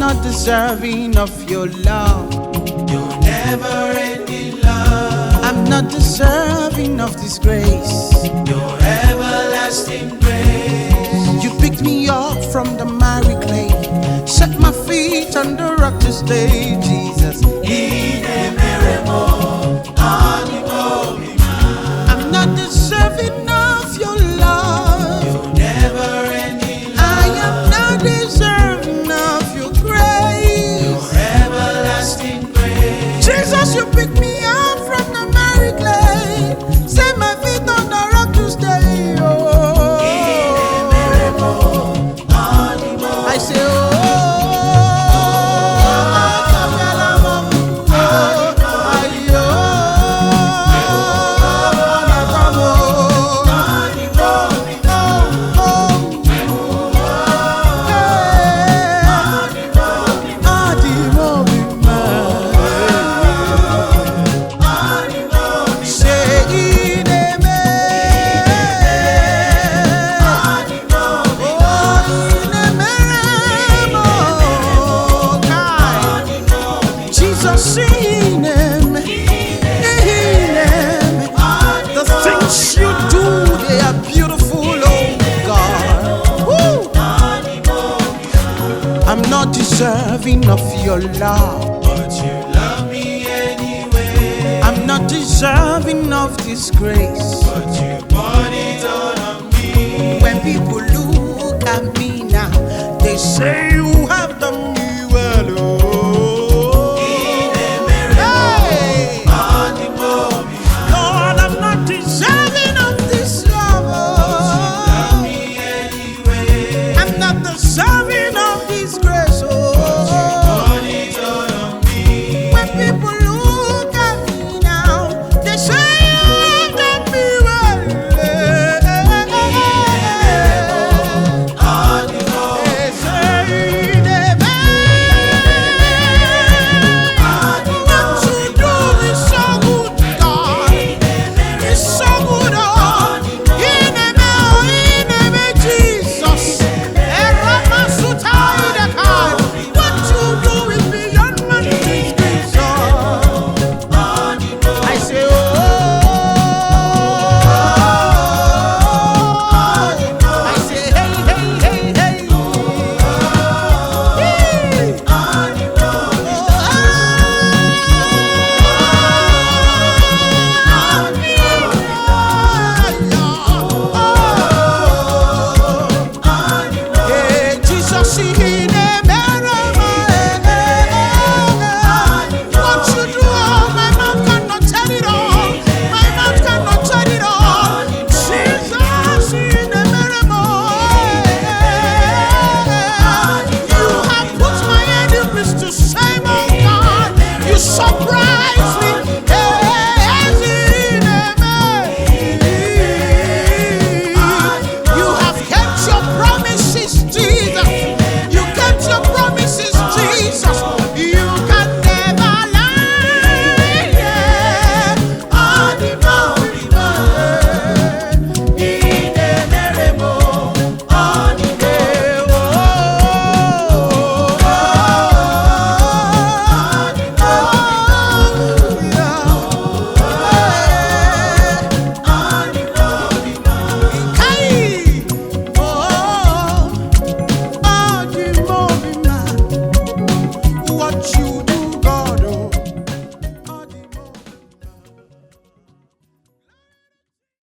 not deserving of your love. Your never-ending love. I'm not deserving of this grace. Your everlasting grace. You picked me up from the miry clay, set my feet on the rock to stay, Jesus. I'm not deserving of your love. Your never-ending love. I am not deserving of your grace. Your everlasting grace. Jesus, you picked me up from the miry clay, set my feet on the rock to stay. I say, the things you do, they are beautiful, oh God. Woo. I'm not deserving of your love, But you love me anyway. I'm not deserving of this grace. But you bought